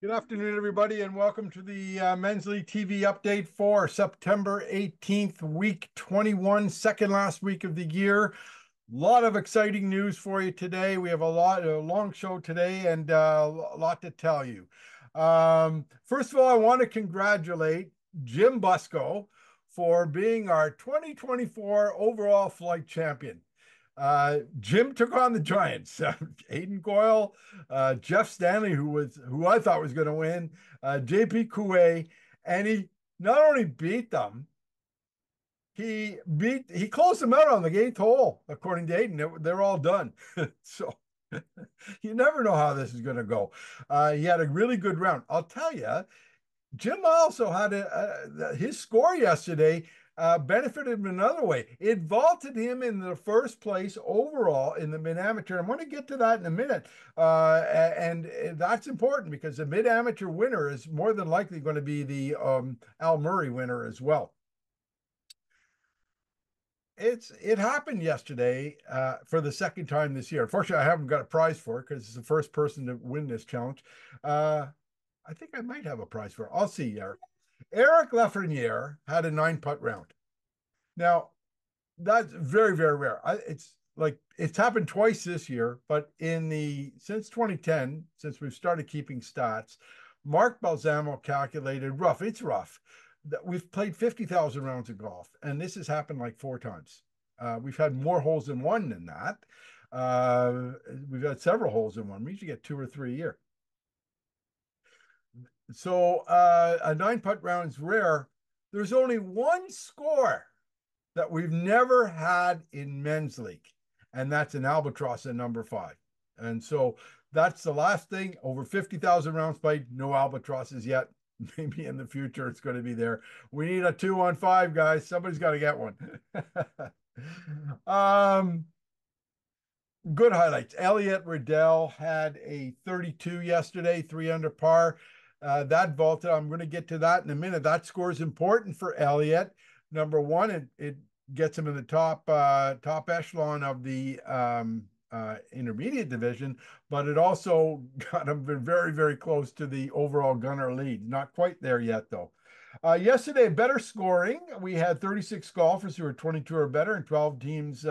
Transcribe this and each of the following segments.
Good afternoon, everybody, and welcome to the MLTV Update for September 18th, week 21, second last week of the year. A lot of exciting news for you today. We have a long show today, and a lot to tell you. First of all, I want to congratulate Jim Busco for being our 2024 overall flight champion. Jim took on the Giants. Aiden Coyle, Jeff Stanley, who I thought was going to win, JP Coué, and he not only beat them, he closed them out on the eighth hole, according to Aiden. They're all done. So you never know how this is going to go. He had a really good round. I'll tell you, Jim also had his score yesterday benefited him another way. It vaulted him in the first place overall in the mid amateur. I'm going to get to that in a minute, and that's important because the mid amateur winner is more than likely going to be the Al Murray winner as well. It happened yesterday for the second time this year. Unfortunately, I haven't got a prize for it because it's the first person to win this challenge. Uh, I think I might have a prize for it. I'll see, Eric. Eric Lafreniere had a 9-putt round. Now, that's very, very rare. It's like it's happened twice this year, but since 2010, since we've started keeping stats, Mark Balsamo calculated rough. It's rough. That we've played 50,000 rounds of golf, and this has happened like 4 times. We've had more holes in one than that. We've had several holes in one. We usually get 2 or 3 a year. So a 9-putt round is rare. There's only one score that we've never had in men's league, and that's an albatross at number 5. And so that's the last thing. Over 50,000 rounds played, no albatrosses yet. Maybe in the future it's going to be there. We need a 2-on-5, guys. Somebody's got to get one. um, Good highlights. Elliott Riddell had a 32 yesterday, 3 under par. That vaulted. I'm going to get to that in a minute. That score is important for Elliott. Number one, it gets him in the top echelon of the intermediate division, but it also got him very, very close to the overall gunner lead. Not quite there yet, though. Yesterday, better scoring. We had 36 golfers who were 22 or better, and 12 teams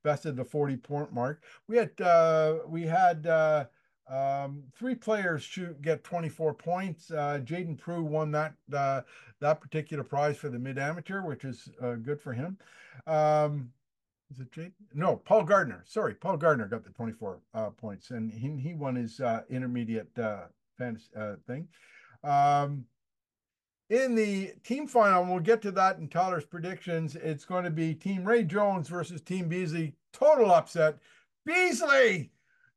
bested the 40-point mark. We had 3 players get 24 points. Jaden Prue won that particular prize for the mid amateur, which is good for him. Is it Jaden? No, Paul Gardner. Sorry, Paul Gardner got the 24 points, and he won his intermediate fantasy thing. Um, in the team final, and we'll get to that in Tyler's predictions, it's going to be Team Ray Jones versus Team Beasley. Total upset. Beasley!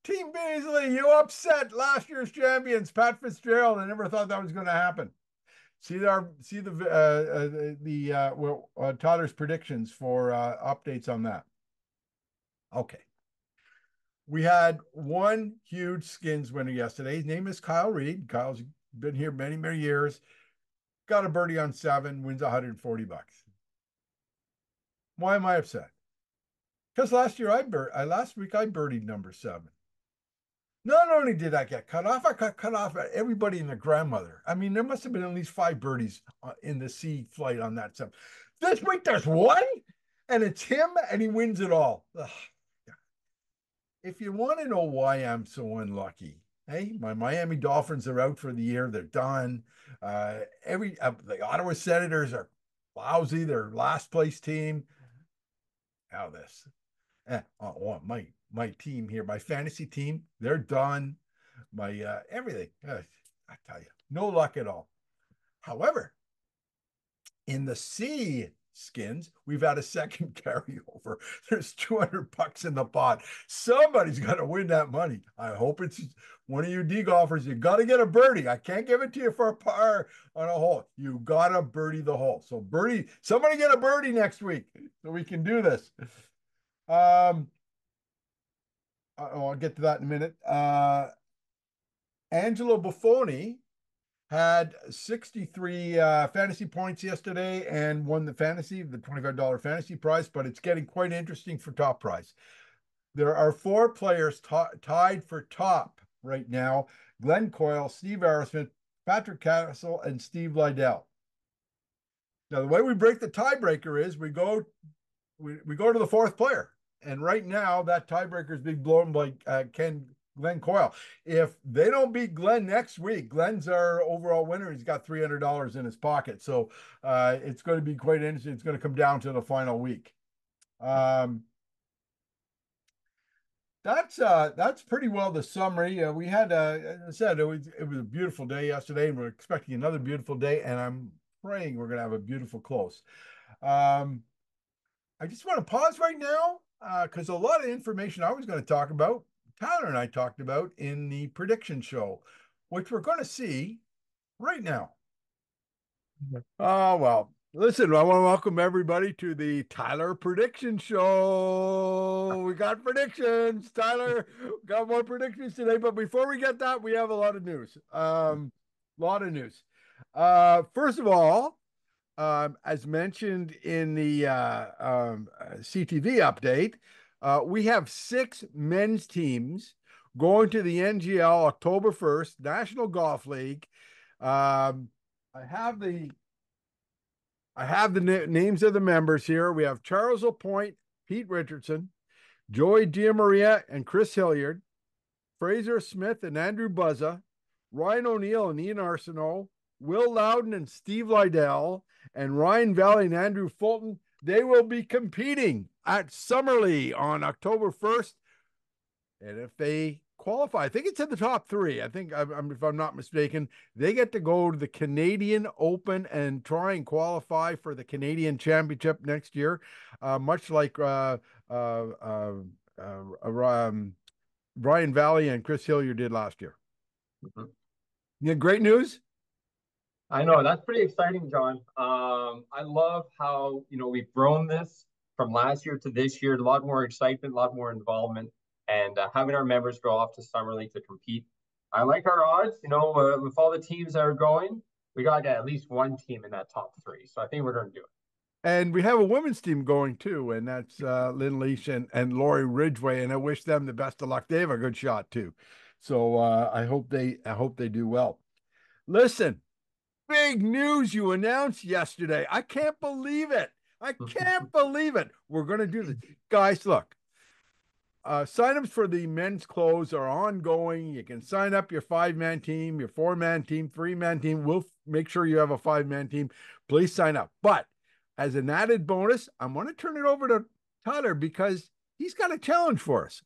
Team Beasley, you upset last year's champions, Pat Fitzgerald. I never thought that was going to happen. Tyler's predictions for updates on that. Okay. We had one huge skins winner yesterday. His name is Kyle Reed. Kyle's been here many, many years. Got a birdie on 7, wins $140. Why am I upset? Because last week I birdied number 7. Not only did I get cut off, I got cut off by everybody and their grandmother. I mean, there must have been at least 5 birdies in the C flight on that stuff. This week there's one, and it's him, and he wins it all. Ugh. If you want to know why I'm so unlucky, hey, my Miami Dolphins are out for the year. They're done. The Ottawa Senators are lousy. They're last place team. How this? My team here, my fantasy team, they're done. My everything. I tell you, no luck at all. However, in the C skins, we've had a second carryover. There's $200 in the pot. Somebody's got to win that money. I hope it's one of you D golfers. You got to get a birdie. I can't give it to you for a par on a hole. You got to birdie the hole. So birdie, somebody get a birdie next week so we can do this. I'll get to that in a minute. Angelo Buffoni had 63 fantasy points yesterday and won the $25 fantasy prize, but it's getting quite interesting for top prize. There are 4 players tied for top right now. Glenn Coyle, Steve Arrowsmith, Patrick Castle, and Steve Liddell. Now, the way we break the tiebreaker is we go to the fourth player. And right now, that tiebreaker is being blown by Glenn Coyle. If they don't beat Glenn next week, Glenn's our overall winner. He's got $300 in his pocket. So it's going to be quite interesting. It's going to come down to the final week. That's pretty well the summary. We had, as I said, it was a beautiful day yesterday, and we're expecting another beautiful day, and I'm praying we're going to have a beautiful close. I just want to pause right now because a lot of information I was going to talk about, Tyler and I talked about in the prediction show, which we're going to see right now. Oh, well, listen, I want to welcome everybody to the Tyler Prediction Show. We got predictions, Tyler. Got more predictions today, but before we get that, we have a lot of news. First of all, as mentioned in the CTV update, we have 6 men's teams going to the NGL October 1st, National Golf League. I have the names of the members here. We have Charles Lapointe, Pete Richardson, Joey Giamaria and Chris Hilliard, Fraser Smith and Andrew Buzza, Ryan O'Neill and Ian Arsenault, Will Loudon and Steve Liddell, and Ryan Valley and Andrew Fulton. They will be competing at Summerlee on October 1st. And if they qualify, I think it's in the top 3. I think, if I'm not mistaken, they get to go to the Canadian Open and try and qualify for the Canadian Championship next year, much like Ryan Valley and Chris Hilliard did last year. Mm-hmm. Yeah, great news. I know, that's pretty exciting, John. I love how, we've grown this from last year to this year, a lot more excitement, a lot more involvement, and having our members go off to Summer League to compete. I like our odds, with all the teams that are going, we got at least one team in that top 3. So I think we're going to do it. And we have a women's team going too, and that's Lynn Leash and Lori Ridgway, and I wish them the best of luck. They have a good shot too. So I hope they do well. Listen, big news you announced yesterday. I can't believe it. We're going to do this. Guys, look, signups for the men's clothes are ongoing. You can sign up your 5-man team, your 4-man team, 3-man team. We'll make sure you have a 5-man team. Please sign up. But as an added bonus, I'm going to turn it over to Tyler because he's got a challenge for us.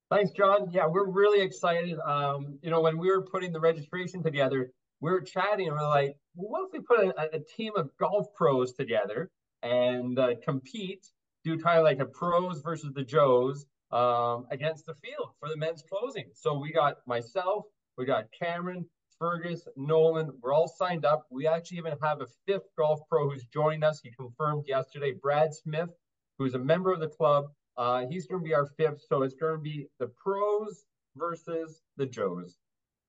Thanks, John. Yeah, we're really excited. When we were putting the registration together, we were chatting and we're like, well, what if we put a team of golf pros together and compete, do kind of like a pros versus the Joes against the field for the men's closing. So we got myself, we got Cameron, Fergus, Nolan, we're all signed up. We actually even have a 5th golf pro who's joined us. He confirmed yesterday, Brad Smith, who's a member of the club. He's going to be our 5th. So it's going to be the pros versus the Joes.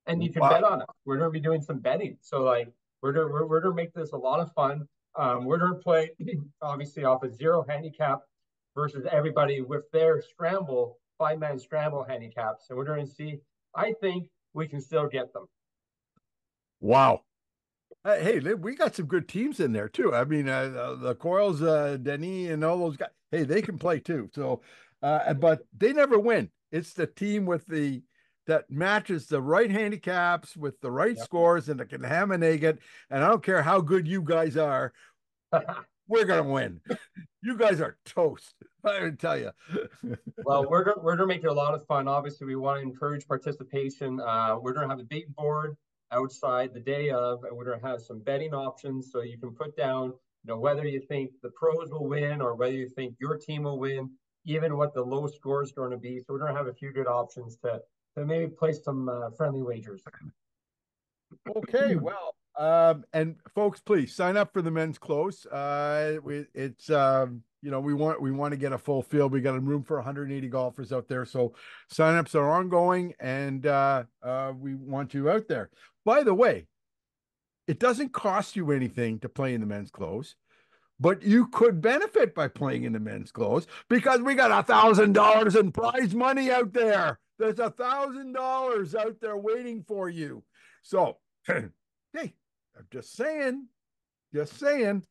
And you can bet on it. We're going to be doing some betting. So we're going to make this a lot of fun. We're going to play obviously off a 0 handicap versus everybody with their 5-man scramble handicaps. And we're going to see, I think we can still get them. Wow. Hey, we got some good teams in there too. I mean, the Coils, Denis and all those guys, hey, they can play too. So, but they never win. It's the team that matches the right handicaps with the right scores and that can ham and egg it. And I don't care how good you guys are, we're going to win. You guys are toast. I would tell you. Well, we're going to make it a lot of fun. Obviously, we want to encourage participation. We're going to have a big board outside the day of, and we're going to have some betting options. So you can put down, whether you think the pros will win or whether you think your team will win, even what the low score is going to be. So we're going to have a few good options to maybe place some friendly wagers. Okay, well, and folks, please sign up for the men's close. We want to get a full field. We got a room for 180 golfers out there, so signups are ongoing, and we want you out there. By the way, it doesn't cost you anything to play in the men's close. but you could benefit by playing in the men's close because we got $1,000 in prize money out there. There's $1,000 out there waiting for you. So, hey, I'm just saying, just saying.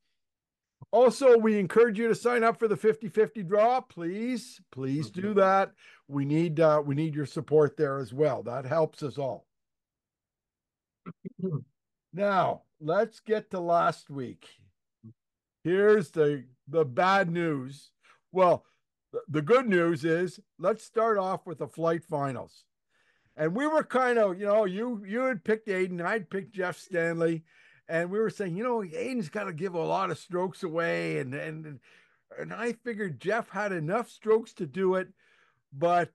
Also, we encourage you to sign up for the 50-50 draw. Please, please do that. We need your support there as well. That helps us all. Now, let's get to last week. Here's the bad news. Well, the good news is let's start off with the flight finals. And we were kind of, you had picked Aiden, I'd picked Jeff Stanley, and we were saying, Aiden's got to give a lot of strokes away, and I figured Jeff had enough strokes to do it, but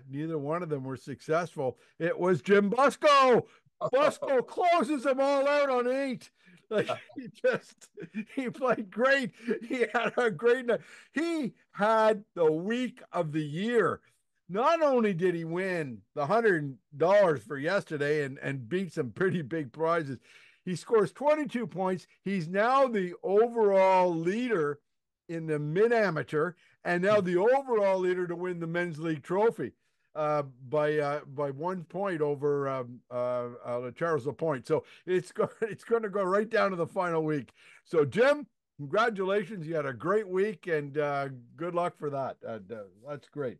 neither one of them were successful. It was Jim Busco. Busco closes them all out on 8. Like he played great. He had a great night. He had the week of the year. Not only did he win the $100 for yesterday and beat some pretty big prizes, he scores 22 points. He's now the overall leader in the mid-amateur and now the overall leader to win the men's league trophy by 1 point over Charles LaPointe. So it's going to go right down to the final week. So Jim, congratulations! You had a great week, and good luck for that. That's great.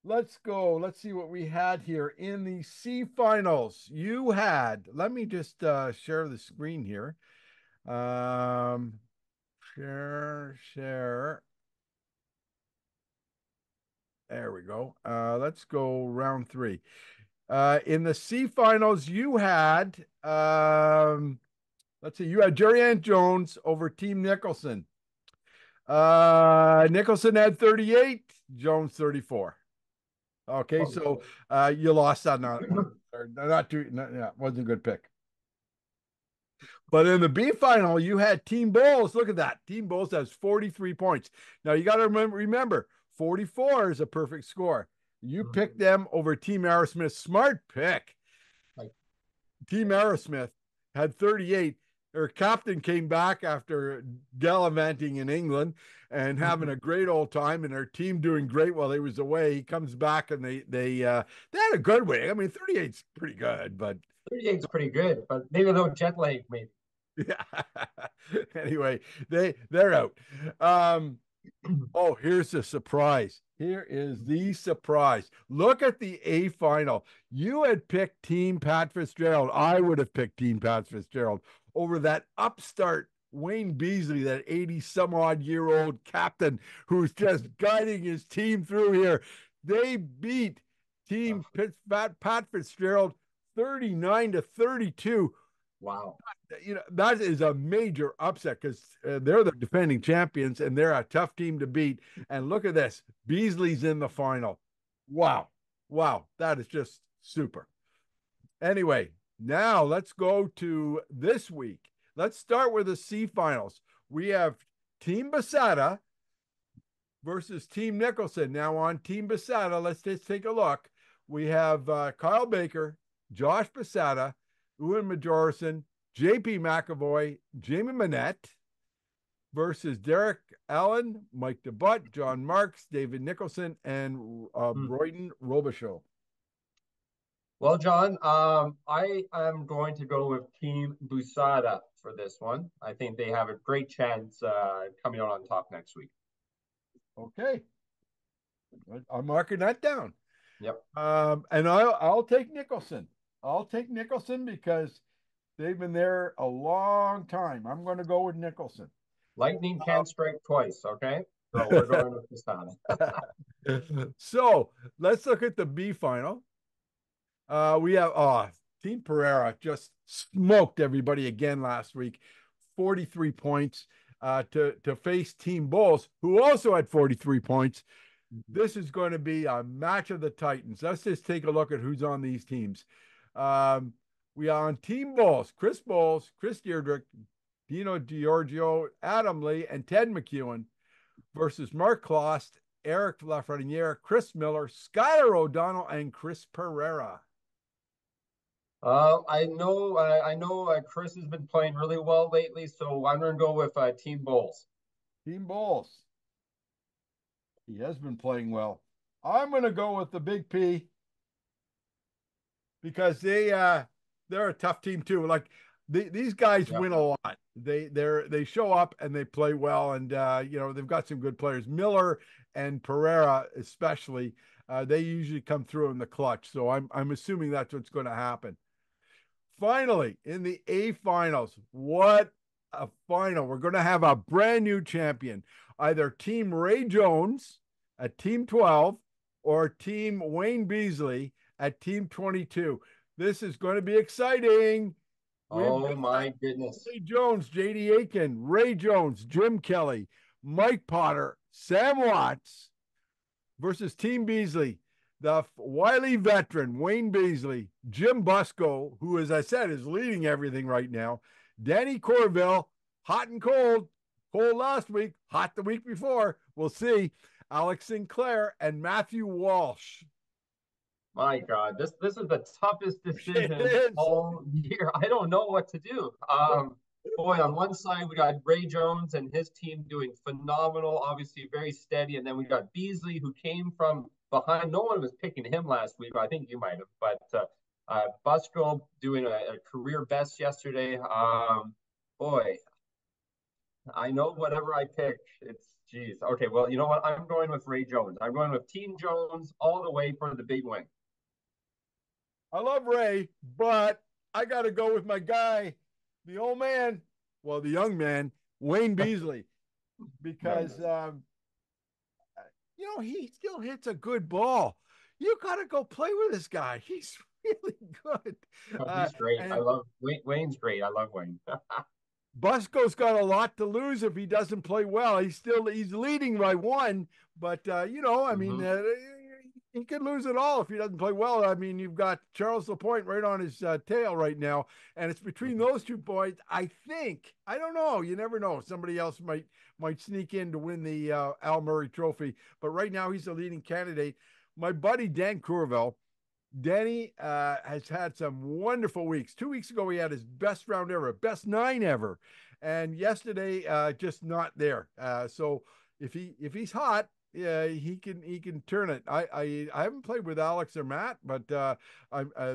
Let's go. Let's see what we had here in the C finals. You had. Let me just share the screen here. Share. There we go. Let's go round 3. In the C finals, you had, let's see, you had Jerry Ann Jones over Team Nicholson. Nicholson had 38, Jones 34. Okay, so you lost on that one. Wasn't a good pick. But in the B final, you had Team Bowles. Look at that. Team Bowles has 43 points. Now you got to remember, 44 is a perfect score. You picked them over Team Aerosmith. Smart pick. Right. Team Aerosmith had 38. Their captain came back after gallivanting in England and having a great old time, and their team doing great while he was away. He comes back and they had a good win. I mean, 38's pretty good, but 38's pretty good, but maybe a little jet lag, maybe. Yeah. Anyway, they're out. Oh, here's the surprise. Here is the surprise. Look at the A final. You had picked Team Pat Fitzgerald. I would have picked Team Pat Fitzgerald over that upstart Wayne Beasley, that 80-some-odd-year-old captain who's just guiding his team through here. They beat Team Pat Fitzgerald 39-32. Wow. That is a major upset because they're the defending champions and they're a tough team to beat. And look at this. Beasley's in the final. Wow. That is just super. Anyway, now let's go to this week. Let's start with the C finals. We have Team Basada versus Team Nicholson. Now on Team Basada, let's just take a look. We have Kyle Baker, Josh Basada, Ewan Majorison, JP McAvoy, Jamie Manette versus Derek Allen, Mike DeButt, John Marks, David Nicholson, and Royden Robichaud. Well, John, I am going to go with Team Busada for this one. I think they have a great chance coming out on top next week. Okay. I'm marking that down. Yep. And I'll take Nicholson. I'll take Nicholson because they've been there a long time. I'm going to go with Nicholson. Lightning can't strike twice, okay? So we're going with Busada. So let's look at the B final. We have Team Pereira just smoked everybody again last week, 43 points to face Team Bowles, who also had 43 points. This is going to be a match of the Titans. Let's just take a look at who's on these teams. We are on Team Bowles, Chris Deirdrick, Dino Giorgio, Adam Lee, and Ted McEwen versus Mark Klost, Eric Lafreniere, Chris Miller, Skylar O'Donnell, and Chris Pereira. I know Chris has been playing really well lately, so I'm gonna go with Team Bulls. Team Bulls. He has been playing well. I'm going to go with the Big P because they're a tough team too. Like these guys Yeah. win a lot. They show up and they play well, and they've got some good players. Miller and Pereira especially. They usually come through in the clutch. So I'm assuming that's what's going to happen. Finally, in the A finals, what a final. We're going to have a brand new champion, either Team Ray Jones at Team 12 or Team Wayne Beasley at Team 22. This is going to be exciting. We've Oh got my goodness. Ray Jones, JD Aiken, Ray Jones, Jim Kelly, Mike Potter, Sam Watts versus Team Beasley, the wily veteran Wayne Beasley, Jim Busco, who, as I said, is leading everything right now, Danny Corville, hot and cold, cold last week, hot the week before. We'll see. Alex Sinclair and Matthew Walsh. My God, this is the toughest It decision is. all year. I don't know what to do. Boy, on one side we got Ray Jones and his team doing phenomenal, obviously very steady, and then we got Beasley who came from behind. No one was picking him last week. I think you might have, but Busco doing a career best yesterday. Boy, I know whatever I pick, it's geez. Okay, well, you know what? I'm going with Ray Jones. I'm going with Team Jones all the way for the big win. I love Ray, but I got to go with my guy, the old man, well, the young man, Wayne Beasley, Very because nice. he still hits a good ball. You got to go play with this guy. He's really good. Oh, he's great. I And love Wayne's great. I love Wayne. Busco's got a lot to lose if he doesn't play well. He's leading by one, but I mean, Hmm. he could lose it all if he doesn't play well. I mean, you've got Charles Lapointe right on his tail right now, and it's between those 2 boys. I think I don't know. You never know. Somebody else might sneak in to win the Al Murray Trophy, but right now he's the leading candidate. My buddy Dan Courville. Denny has had some wonderful weeks. 2 weeks ago, he had his best round ever, best nine ever, and yesterday just not there. So if he's hot, yeah, he can turn it. I haven't played with Alex or Matt, but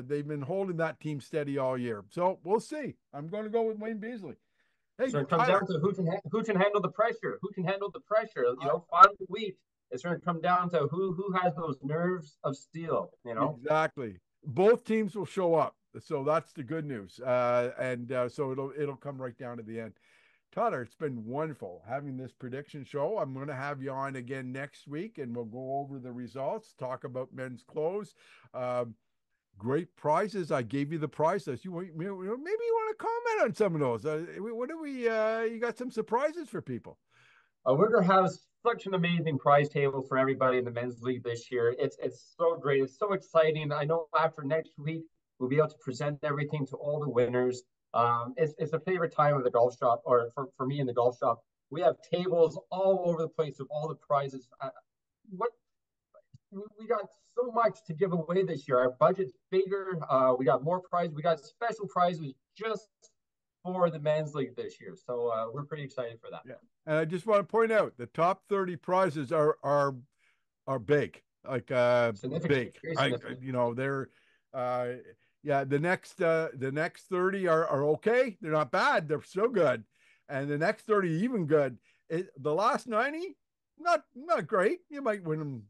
they've been holding that team steady all year. So we'll see. I'm going to go with Wayne Beasley. Hey So it comes Tyler, down to who can handle the pressure. Who can handle the pressure? I, Final week. It's going to come down to who has those nerves of steel. exactly. Both teams will show up, so that's the good news. And so it'll come right down to the end. Tyler, it's been wonderful having this prediction show. I'm going to have you on again next week, and we'll go over the results, talk about men's clothes. Um, Great prizes. I gave you the prize list. Maybe you want to comment on some of those. What do we? You got some surprises for people. We're going to have such an amazing prize table for everybody in the men's league this year. It's so great. It's so exciting. I know after next week we'll be able to present everything to all the winners. It's a favorite time of the golf shop, or for me in the golf shop. We have tables all over the place of all the prizes. What we got so much to give away this year. Our budget's bigger. We got more prizes. We got special prizes just for the men's league this year. So we're pretty excited for that. Yeah, and I just want to point out the top 30 prizes are big, like Significant, big. very I significant. they're uh yeah, the next 30 are okay. They're not bad. They're still good. And the next 30 even good. The last 90 not great. You might win them,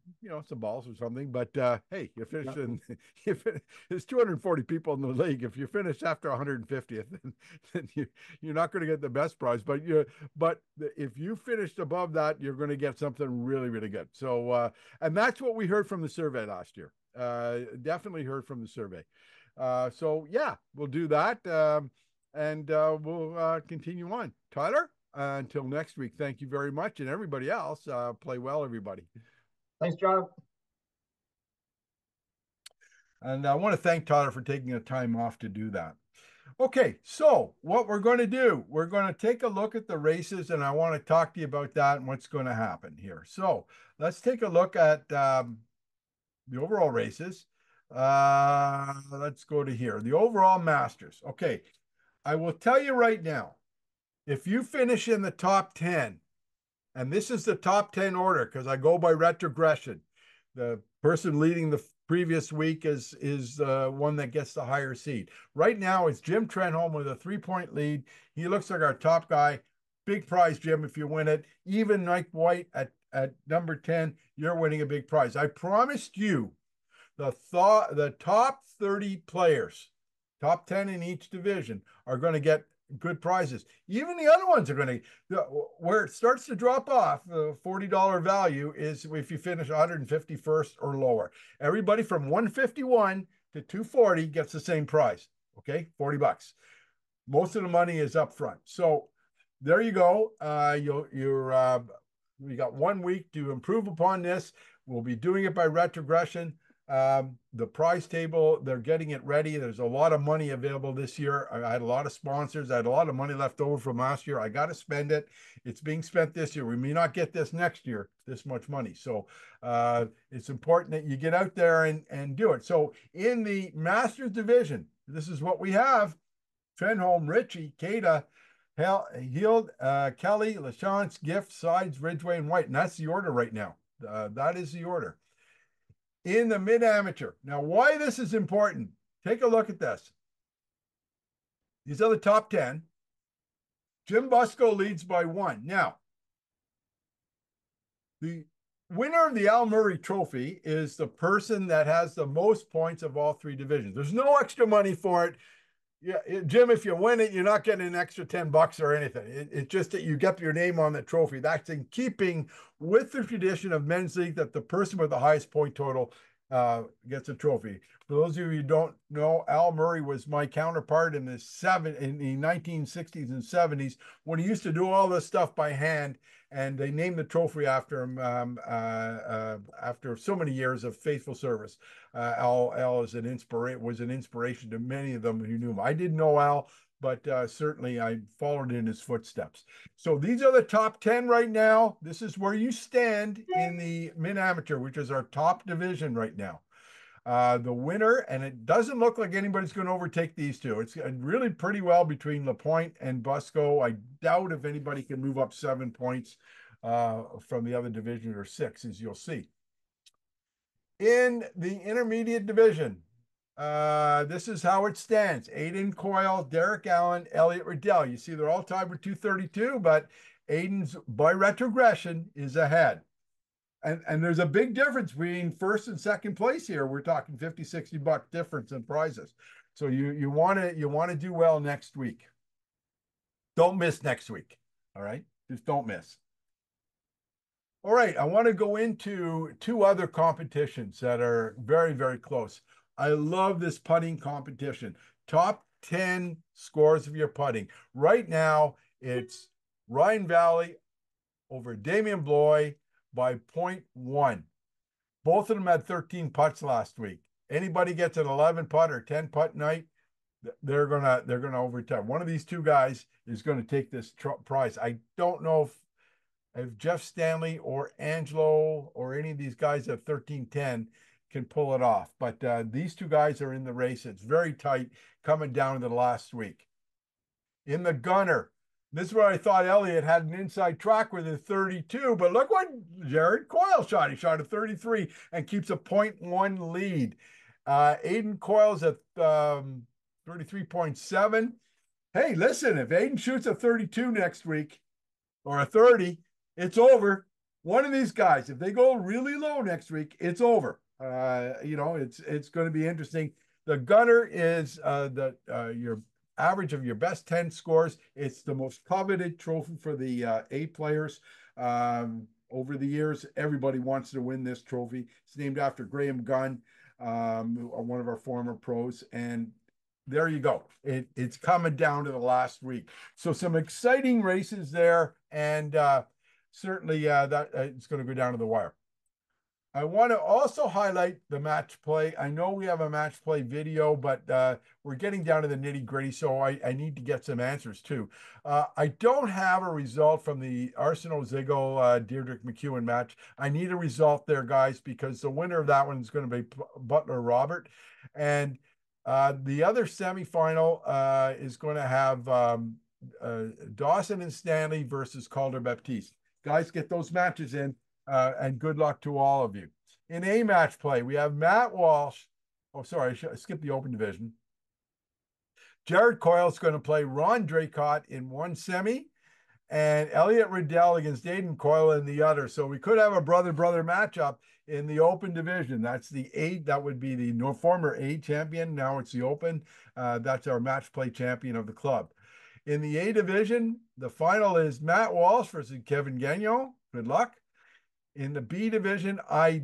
some balls or something, but hey, you finish Yeah. in if there's 240 people in the league. If you finish after 150th, then you're not going to get the best prize, but if you finished above that, you're going to get something really, really good. So, and that's what we heard from the survey last year. Definitely heard from the survey. So yeah, we'll do that. And we'll continue on. Tyler, until next week, thank you very much. And everybody else, play well, everybody. Thanks, John. And I want to thank Tyler for taking the time off to do that. Okay, so what we're going to do, we're going to take a look at the races, and I want to talk to you about that and what's going to happen here. So let's take a look at the overall races. let's go to here. The overall Masters. Okay, I will tell you right now, if you finish in the top 10, and this is the top 10 order because I go by retrogression. The person leading the previous week is one that gets the higher seed. Right now, it's Jim Trenholm with a 3-point lead. He looks like our top guy. Big prize, Jim, if you win it. Even Mike White at number 10, you're winning a big prize. I promised you the top 30 players, top 10 in each division, are going to get good prizes. Even the other ones are going to, where it starts to drop off, the $40 value is if you finish 151st or lower. Everybody from 151 to 240 gets the same prize. Okay, $40. Most of the money is up front. So there you go. We got 1 week to improve upon this. We'll be doing it by retrogression. The prize table, they're getting it ready. There's a lot of money available this year. I had a lot of sponsors. I had a lot of money left over from last year. I got to spend it. It's being spent this year. We may not get this next year, this much money. So it's important that you get out there and do it. So in the Masters division, this is what we have. Trenholm, Ritchie, Cada, Heald, Kelly, LaChance, Gift, Sides, Ridgway, and White. And that's the order right now. That is the order. In the mid-amateur. Now, why this is important, take a look at this. These are the top 10. Jim Busco leads by 1. Now, the winner of the Al Murray Trophy is the person that has the most points of all 3 divisions. There's no extra money for it. Yeah, Jim, if you win it, you're not getting an extra $10 or anything. It's just that you get your name on the trophy. That's in keeping with the tradition of men's league that the person with the highest point total gets a trophy. For those of you who don't know, Al Murray was my counterpart in the 1960s and 70s when he used to do all this stuff by hand, and they named the trophy after him after so many years of faithful service. Al is was an inspiration to many of them who knew him. I didn't know Al, but certainly I followed in his footsteps. So these are the top 10 right now. This is where you stand in the mid-amateur, which is our top division right now. The winner, and it doesn't look like anybody's going to overtake these two. It's really pretty well between LaPointe and Busco. I doubt if anybody can move up 7 points from the other division, or 6, as you'll see. In the intermediate division, this is how it stands. Aiden Coyle, Derek Allen, Elliot Riddell. You see they're all tied with 232, but Aiden's, by retrogression, is ahead. And there's a big difference between first and second place here. We're talking $50-$60 difference in prizes. So you want to do well next week. Don't miss next week. All right, just don't miss. All right, I want to go into 2 other competitions that are very, very close. I love this putting competition. Top 10 scores of your putting. Right now, it's Ryan Valley over Damian Bloy by 0.1. Both of them had 13 putts last week. Anybody gets an 11 putt or 10 putt night, they're gonna overtime. One of these 2 guys is going to take this prize. I don't know if Jeff Stanley or Angelo or any of these guys at 13-10 can pull it off. But these 2 guys are in the race. It's very tight coming down to the last week. In the gunner, this is where I thought Elliott had an inside track with a 32, but look what Jared Coyle shot. He shot a 33 and keeps a 0.1 lead. Aiden Coyle's at 33.7. Hey, listen, if Aiden shoots a 32 next week or a 30, it's over. One of these guys, if they go really low next week, it's over. It's going to be interesting. The gunner is your average of your best 10 scores. It's the most coveted trophy for the A players. Over the years, everybody wants to win this trophy. It's named after Graham Gunn, one of our former pros. And there you go. It's coming down to the last week. So some exciting races there. And certainly that it's going to go down to the wire. I want to also highlight the match play. I know we have a match play video, but we're getting down to the nitty gritty, so I need to get some answers too. I don't have a result from the Arsenal Ziggo Deirdre McEwen match. I need a result there, guys, because the winner of that one is going to be Butler Robert. And The other semifinal is going to have Dawson and Stanley versus Calder Baptiste. Guys, get those matches in, and good luck to all of you. In A match play, we have Matt Walsh. Oh, sorry, I skipped the open division. Jared Coyle's going to play Ron Draycott in one semi, and Elliot Riddell against Aiden Coyle in the other. So we could have a brother-brother matchup in the open division. That's the eight. That would be the former A champion. Now it's the open. That's our match play champion of the club. In the A division, the final is Matt Walsh versus Kevin Gagnon. Good luck. In the B division, I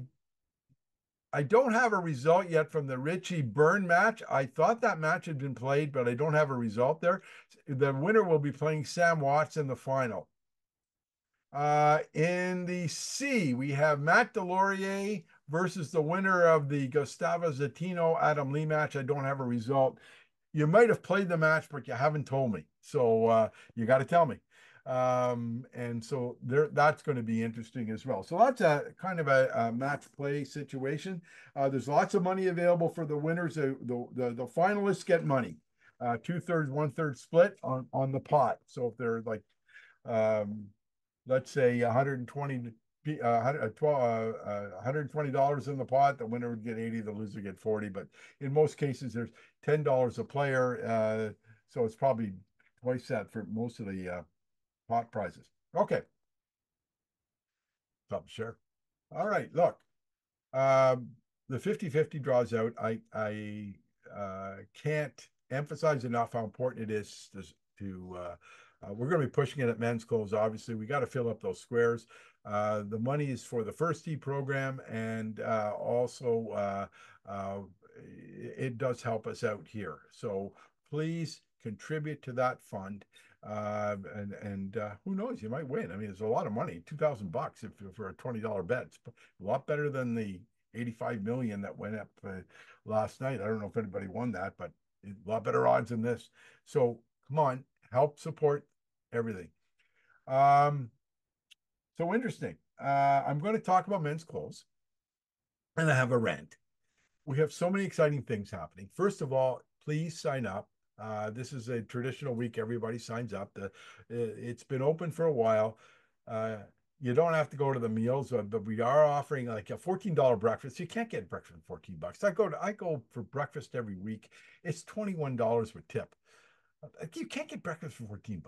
don't have a result yet from the Richie Byrne match. I thought that match had been played, but I don't have a result there. The winner will be playing Sam Watts in the final. In the C, we have Matt Delorier versus the winner of the Gustavo Zatino Adam Lee match. I don't have a result. You might have played the match, but you haven't told me. So you got to tell me. And so that's going to be interesting as well. So that's a kind of a match play situation. There's lots of money available for the winners. The finalists get money, 2/3, 1/3 split on the pot. So if they're like, let's say 120 $120 in the pot, the winner would get 80, the loser get 40. But in most cases, there's $10 a player. So it's probably twice that for most of the pot prizes. Okay. Something sure. All right. Look, the 50-50 draws out. I can't emphasize enough how important it is we're going to be pushing it at men's clothes. Obviously, we got to fill up those squares. The money is for the First Tee program, and also it does help us out here. So please contribute to that fund. And who knows, you might win. I mean, it's a lot of money, $2,000 for a $20 bet. It's a lot better than the 85 million that went up last night. I don't know if anybody won that, but a lot better odds than this. So come on, help support everything. So interesting. I'm going to talk about men's clothes, and I have a rant. We have so many exciting things happening. First of all, please sign up. This is a traditional week. Everybody signs up. It's been open for a while. You don't have to go to the meals, but we are offering like a $14 breakfast. You can't get breakfast for $14. I go for breakfast every week. It's $21 with tip. You can't get breakfast for $14.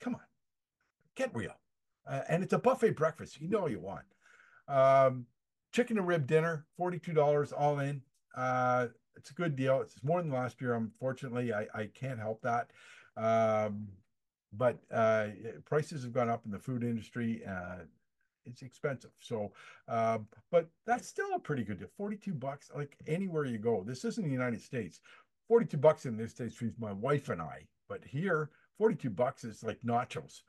Come on, get real. And it's a buffet breakfast. You know what you want. Chicken and rib dinner, $42 all in. It's a good deal. It's more than last year. Unfortunately, I can't help that. But prices have gone up in the food industry. It's expensive. So, but that's still a pretty good deal. $42, like anywhere you go. This isn't the United States. $42 in this States feeds my wife and I. But here, $42 is like nachos.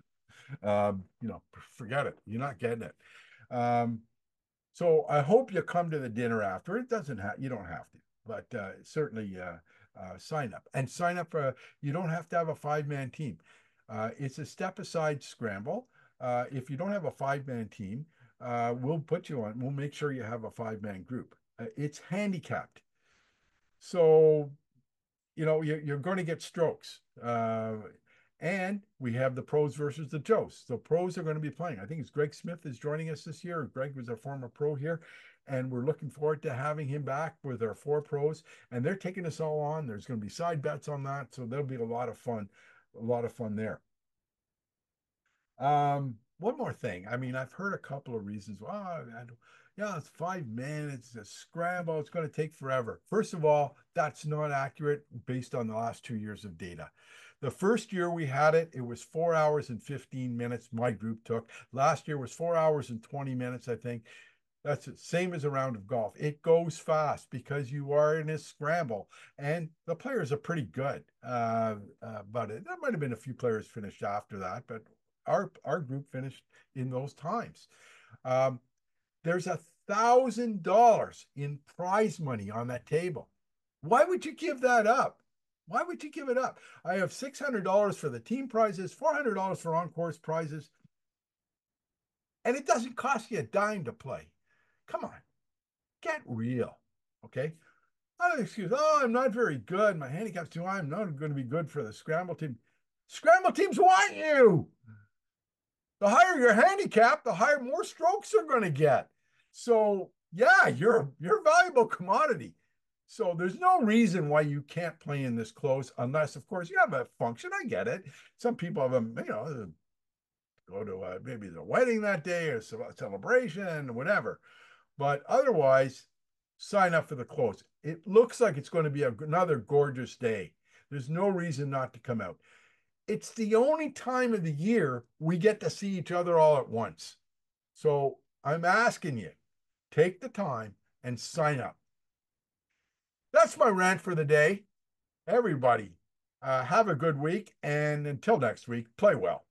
Forget it. You're not getting it. So I hope you come to the dinner after. You don't have to, but certainly sign up and sign up for. You don't have to have a 5-man team. It's a step aside scramble. If you don't have a 5-man team, we'll put you on. We'll make sure you have a 5-man group. It's handicapped, so you're going to get strokes. And we have the pros versus the Joes. So pros are going to be playing. I think it's Greg Smith is joining us this year. Greg was a former pro here, and we're looking forward to having him back with our 4 pros. And they're taking us all on. There's going to be side bets on that, so there'll be a lot of fun there. One more thing. I mean, I've heard a couple of reasons. Yeah, it's 5 man. It's a scramble. It's going to take forever. First of all, that's not accurate based on the last 2 years of data. The first year we had it, it was 4 hours and 15 minutes my group took. Last year was 4 hours and 20 minutes, I think. That's the same as a round of golf. It goes fast because you are in a scramble, and the players are pretty good. But there might have been a few players finished after that, but our group finished in those times. There's $1,000 in prize money on that table. Why would you give that up? Why would you give it up? I have $600 for the team prizes, $400 for on-course prizes, and it doesn't cost you a dime to play. Come on, get real, okay? Not an excuse. Oh, I'm not very good. My handicap's too high. I'm not going to be good for the scramble team. Scramble teams want you. The higher your handicap, the higher more strokes they're going to get. So yeah, you're a valuable commodity. So there's no reason why you can't play in this close, unless, of course, you have a function. I get it. Some people have go to maybe the wedding that day or celebration, whatever. But otherwise, sign up for the close. It looks like it's going to be another gorgeous day. There's no reason not to come out. It's the only time of the year we get to see each other all at once. So I'm asking you, take the time and sign up. That's my rant for the day. Everybody, have a good week. And until next week, play well.